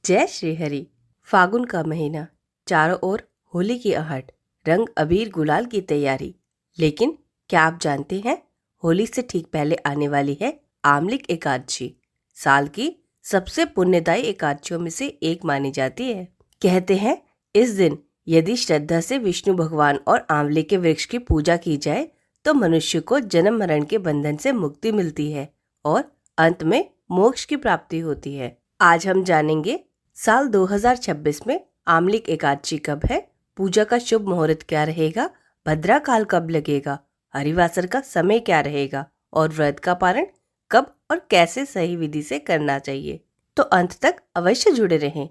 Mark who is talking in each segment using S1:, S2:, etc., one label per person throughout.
S1: जय श्री हरि। फागुन का महीना, चारों ओर होली की आहट, रंग अबीर गुलाल की तैयारी। लेकिन क्या आप जानते हैं, होली से ठीक पहले आने वाली है आमलिक एकादशी। साल की सबसे पुण्यदायी एकादशियों में से एक मानी जाती है। कहते हैं इस दिन यदि श्रद्धा से विष्णु भगवान और आंवले के वृक्ष की पूजा की जाए तो मनुष्य को जन्म मरण के बंधन से मुक्ति मिलती है और अंत में मोक्ष की प्राप्ति होती है। आज हम जानेंगे साल 2026 में आमलिक एकादशी कब है, पूजा का शुभ मुहूर्त क्या रहेगा, भद्रा काल कब लगेगा, हरिवासर का समय क्या रहेगा और व्रत का पारण कब और कैसे सही विधि से करना चाहिए। तो अंत तक अवश्य जुड़े रहें।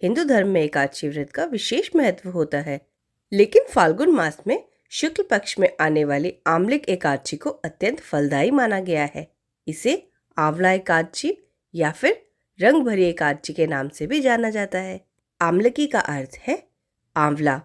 S1: हिंदू धर्म में एकादशी व्रत का विशेष महत्व होता है, लेकिन फाल्गुन मास में शुक्ल पक्ष में आने वाली आमलिक एकादशी को अत्यंत फलदायी माना गया है। इसे आंवला एकादशी या फिर रंग भरी एकादशी के नाम से भी जाना जाता है। आमलकी का अर्थ है आंवला,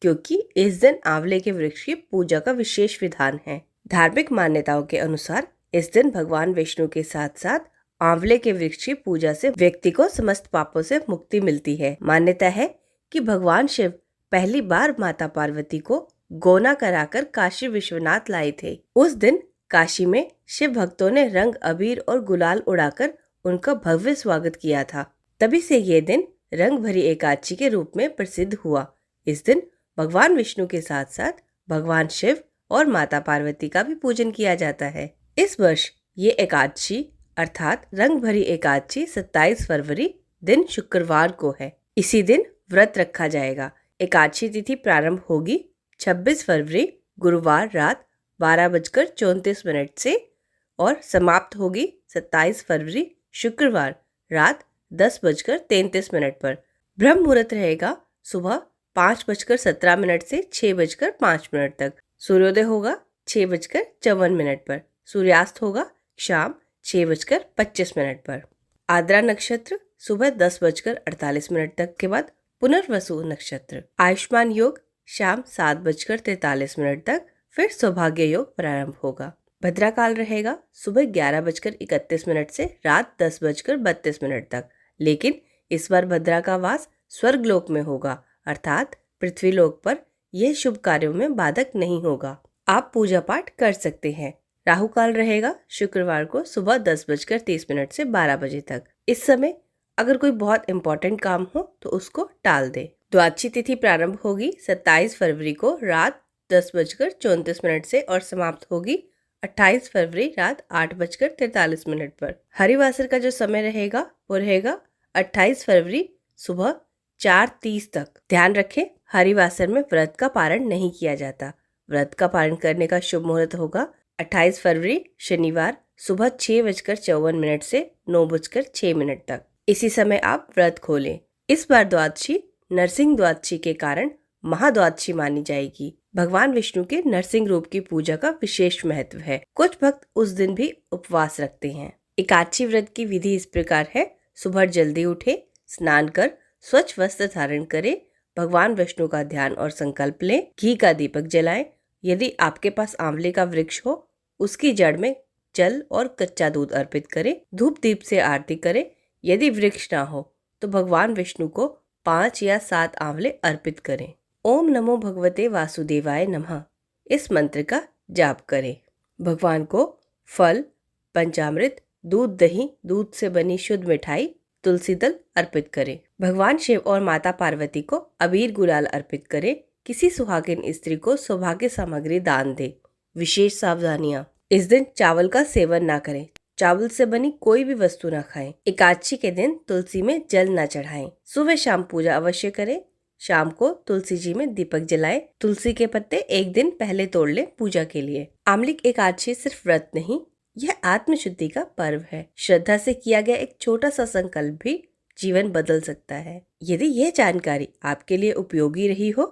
S1: क्योंकि इस दिन आंवले के वृक्ष की पूजा का विशेष विधान है। धार्मिक मान्यताओं के अनुसार इस दिन भगवान विष्णु के साथ साथ आंवले के वृक्ष की पूजा से व्यक्ति को समस्त पापों से मुक्ति मिलती है। मान्यता है कि भगवान शिव पहली बार माता पार्वती को गोना कराकर काशी विश्वनाथ लाए थे। उस दिन काशी में शिव भक्तों ने रंग अबीर और गुलाल उड़ाकर उनका भव्य स्वागत किया था। तभी से ये दिन रंग भरी एकादशी के रूप में प्रसिद्ध हुआ। इस दिन भगवान विष्णु के साथ साथ भगवान शिव और माता पार्वती का भी पूजन किया जाता है। इस वर्ष ये एकादशी अर्थात रंग भरी एकादशी 27 फरवरी दिन शुक्रवार को है। इसी दिन व्रत रखा जाएगा। एकादशी तिथि प्रारंभ होगी 26 फरवरी गुरुवार रात 12:34 से और समाप्त होगी 27 फरवरी शुक्रवार रात 10:33 पर। ब्रह्म मुहूर्त रहेगा सुबह 5:17 से 6:05 तक। सूर्योदय होगा 6:54 पर। सूर्यास्त होगा शाम 6:25 पर। आद्रा नक्षत्र सुबह 10:48 तक के बाद पुनर्वसु नक्षत्र। आयुष्मान योग शाम 7:43 तक, फिर सौभाग्य योग प्रारंभ होगा। भद्रा काल रहेगा सुबह 11:31 से रात 10:32 तक। लेकिन इस बार भद्रा का वास स्वर्गलोक में होगा, अर्थात पृथ्वीलोक पर यह शुभ कार्यों में बाधक नहीं होगा। आप पूजा पाठ कर सकते हैं। राहु काल रहेगा शुक्रवार को सुबह 10:30 से 12 बजे तक। इस समय अगर कोई बहुत इम्पोर्टेंट काम हो तो उसको टाल दे। द्वादशी तिथि प्रारंभ होगी 27 फरवरी को रात 10:34 से और समाप्त होगी 28 फरवरी रात 8:43 पर। हरिवासर का जो समय रहेगा वो रहेगा 28 फरवरी सुबह 4:30 तक। ध्यान रखें, हरिवासर में व्रत का पारण नहीं किया जाता। व्रत का पारण करने का शुभ मुहूर्त होगा 28 फरवरी शनिवार सुबह 6:54 से 9:06 तक। इसी समय आप व्रत खोलें। इस बार द्वादशी नरसिंह द्वादशी के कारण महाद्वादशी मानी जाएगी। भगवान विष्णु के नरसिंह रूप की पूजा का विशेष महत्व है। कुछ भक्त उस दिन भी उपवास रखते हैं। एकादशी व्रत की विधि इस प्रकार है। सुबह जल्दी उठे, स्नान कर स्वच्छ वस्त्र धारण करें, भगवान विष्णु का ध्यान और संकल्प लें, घी का दीपक जलाएं। यदि आपके पास आंवले का वृक्ष हो, उसकी जड़ में जल और कच्चा दूध अर्पित करें। धूप दीप से आरती करें। यदि वृक्ष ना हो तो भगवान विष्णु को 5 या 7 आंवले अर्पित करें। ओम नमो भगवते वासुदेवाय नमः इस मंत्र का जाप करें। भगवान को फल, पंचामृत, दूध, दही, दूध से बनी शुद्ध मिठाई, तुलसी दल अर्पित करें। भगवान शिव और माता पार्वती को अबीर गुलाल अर्पित करें। किसी सुहागिन स्त्री को सौभाग्य सामग्री दान दे। विशेष सावधानियां, इस दिन चावल का सेवन ना करें। चावल से बनी कोई भी वस्तु न खाएं। एकादशी के दिन तुलसी में जल न चढ़ाएं। सुबह शाम पूजा अवश्य करें। शाम को तुलसी जी में दीपक जलाएं। तुलसी के पत्ते एक दिन पहले तोड़ लें पूजा के लिए। आमलिक एकादशी सिर्फ व्रत नहीं, यह आत्मशुद्धि का पर्व है। श्रद्धा से किया गया एक छोटा सा संकल्प भी जीवन बदल सकता है। यदि यह जानकारी आपके लिए उपयोगी रही हो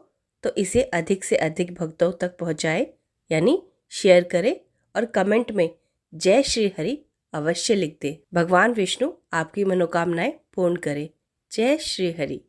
S1: तो इसे अधिक से अधिक भक्तों तक पहुंचाएं, यानी शेयर करें और कमेंट में जय श्री हरि अवश्य लिख दे। भगवान विष्णु आपकी मनोकामनाएं पूर्ण करे। जय श्री हरि।